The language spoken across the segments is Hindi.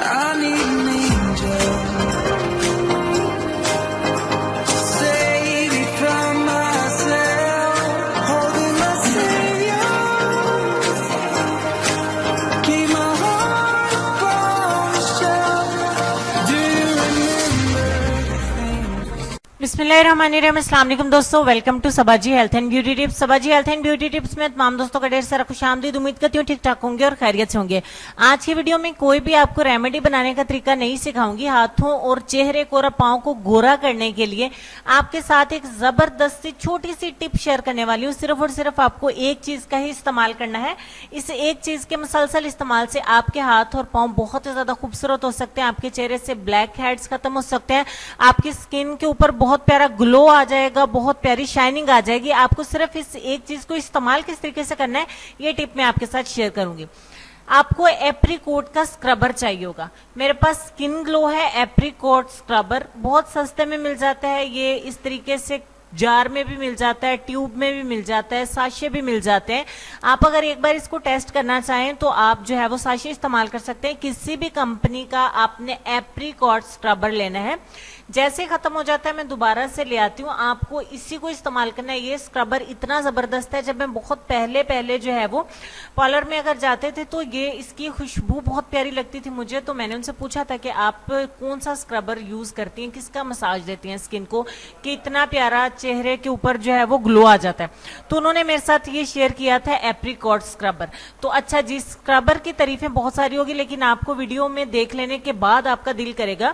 I need an angel to save me from myself, holding my savior, keep my heart upon the shelf. Do you remember? बिस्मिल्लाहिर्रहमानिर्रहीम। अस्सलाम वालेकुम दोस्तों, welcome to Sabaji health and beauty tips. Sabaji health and beauty tips में तमाम दोस्तों का ढेर सारा खुशामदीद। उम्मीद करती हूँ ठीक ठाक होंगे और खैरियत से होंगे। आज की वीडियो में कोई भी आपको रेमेडी बनाने का तरीका नहीं सिखाऊंगी। हाथों और चेहरे को और पांव को गोरा करने के लिए आपके साथ एक जबरदस्त सी छोटी सी टिप शेयर करने वाली हूँ। सिर्फ और सिर्फ आपको एक चीज का ही इस्तेमाल करना है। इस एक चीज के मुसलसल इस्तेमाल से आपके हाथ और पांव बहुत ही ज्यादा खूबसूरत हो सकते हैं। आपके चेहरे से ब्लैक हेड्स खत्म हो सकते हैं। आपकी स्किन के ऊपर बहुत प्यारा ग्लो आ जाएगा, बहुत प्यारी शाइनिंग आ जाएगी। आपको सिर्फ इस एक चीज को इस्तेमाल किस तरीके से करना है ये टिप मैं आपके साथ शेयर करूंगी। आपको एप्रीकोट का स्क्रबर चाहिए होगा। मेरे पास स्किन ग्लो है एप्रीकोट स्क्रबर, बहुत सस्ते में मिल जाता है। ये इस तरीके से जार में भी मिल जाता है, ट्यूब में भी मिल जाता है, साशे भी मिल जाते हैं। आप अगर एक बार इसको टेस्ट करना चाहें तो आप जो है वो साशे इस्तेमाल कर सकते हैं। किसी भी कंपनी का आपने एप्रीकॉट स्क्रबर लेना है। जैसे खत्म हो जाता है मैं दोबारा से ले आती हूँ। आपको इसी को इस्तेमाल करना है। ये स्क्रबर इतना जबरदस्त है। जब मैं बहुत पहले जो है वो पार्लर में अगर जाते थे तो ये इसकी खुशबू बहुत प्यारी लगती थी मुझे। तो मैंने उनसे पूछा था कि आप कौन सा स्क्रबर यूज करती हैं, किसका मसाज देती हैं स्किन को कि इतना प्यारा चेहरे के ऊपर जो है वो ग्लो आ जाता है। तो उन्होंने मेरे साथ ये शेयर किया था एप्रीकॉट स्क्रबर। तो अच्छा जी, स्क्रबर की तारीफें बहुत सारी होगी, लेकिन आपको वीडियो में देख लेने के बाद आपका दिल करेगा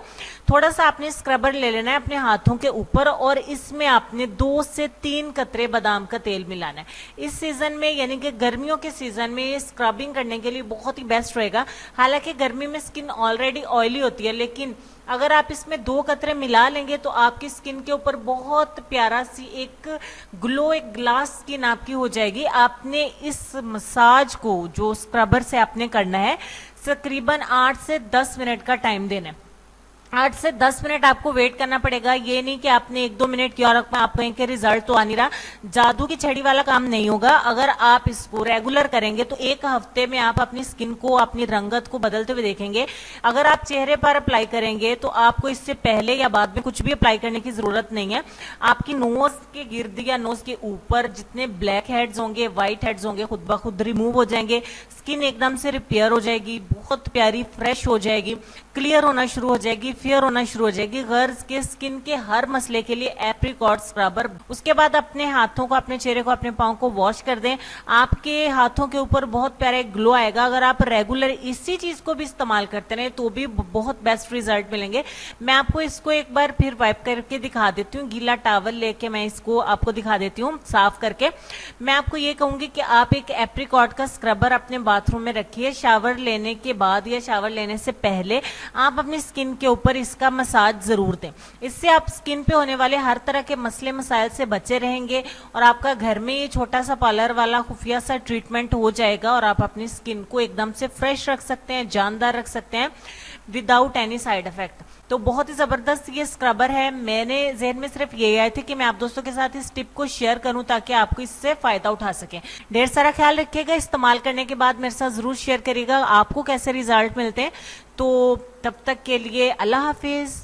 थोड़ा सा आपने स्क्रबर ले लेना है अपने हाथों के ऊपर और इसमें आपने 2 से 3 कतरे बादाम का तेल मिलाना है। इस सीजन में यानी कि गर्मियों के सीजन में ये स्क्रबिंग करने के लिए बहुत ही बेस्ट रहेगा। हालांकि गर्मी में स्किन ऑलरेडी ऑयली होती है, लेकिन अगर आप इसमें 2 कतरे मिला लेंगे तो आपकी स्किन के ऊपर बहुत प्यारा सी एक ग्लो, एक ग्लास स्किन आपकी हो जाएगी। आपने इस मसाज को जो स्क्रबर से आपने करना है तकरीबन 8 से 10 मिनट का टाइम देना है। 8 से 10 मिनट आपको वेट करना पड़ेगा। ये नहीं कि आपने 1-2 मिनट किया और आप कहें कि रिजल्ट तो आ नहीं रहा। जादू की छड़ी वाला काम नहीं होगा। अगर आप इसको रेगुलर करेंगे तो 1 हफ्ते में आप अपनी स्किन को, अपनी रंगत को बदलते हुए देखेंगे। अगर आप चेहरे पर अप्लाई करेंगे तो आपको इससे पहले या बाद में कुछ भी अप्लाई करने की जरूरत नहीं है। आपकी नोज के गिर्द या नोज के ऊपर जितने ब्लैक हेड्स होंगे, व्हाइट हेड्स होंगे, खुद ब खुद रिमूव हो जाएंगे। स्किन एकदम से रिपेयर हो जाएगी, बहुत प्यारी फ्रेश हो जाएगी, क्लियर होना शुरू हो जाएगी, फेयर होना शुरू हो जाएगी। गर्ल्स के स्किन के हर मसले के लिए एप्रीकॉट स्क्रबर। उसके बाद अपने हाथों को, अपने चेहरे को, अपने पांव को वॉश कर दें। आपके हाथों के ऊपर बहुत प्यारा ग्लो आएगा। अगर आप रेगुलर इसी चीज को भी इस्तेमाल करते रहे तो भी बहुत बेस्ट रिजल्ट मिलेंगे। मैं आपको इसको एक बार फिर वाइप करके दिखा देती हूँ। गीला टॉवल लेके मैं इसको आपको दिखा देती हूँ साफ करके। मैं आपको ये कहूंगी कि आप एक एप्रीकॉट का स्क्रबर अपने बाथरूम में रखिए। शावर लेने के बाद या शावर लेने से पहले आप अपनी स्किन के ऊपर इसका मसाज जरूर दें। इससे आप स्किन पे होने वाले हर तरह के मसले मसाइल से बचे रहेंगे और आपका घर में ये छोटा सा पार्लर वाला खुफिया सा ट्रीटमेंट हो जाएगा और आप अपनी स्किन को एकदम से फ्रेश रख सकते हैं, जानदार रख सकते हैं विदाउट एनी साइड इफेक्ट। तो बहुत ही जबरदस्त ये स्क्रबर है। मैंने जहन में सिर्फ ये आए थे कि मैं आप दोस्तों के साथ इस टिप को शेयर करूं ताकि आपको इससे फायदा उठा सके। ढेर सारा ख्याल रखिएगा। इस्तेमाल करने के बाद मेरे साथ जरूर शेयर करिएगा आपको कैसे रिजल्ट मिलते हैं। तो तब तक के लिए अल्लाह हाफिज।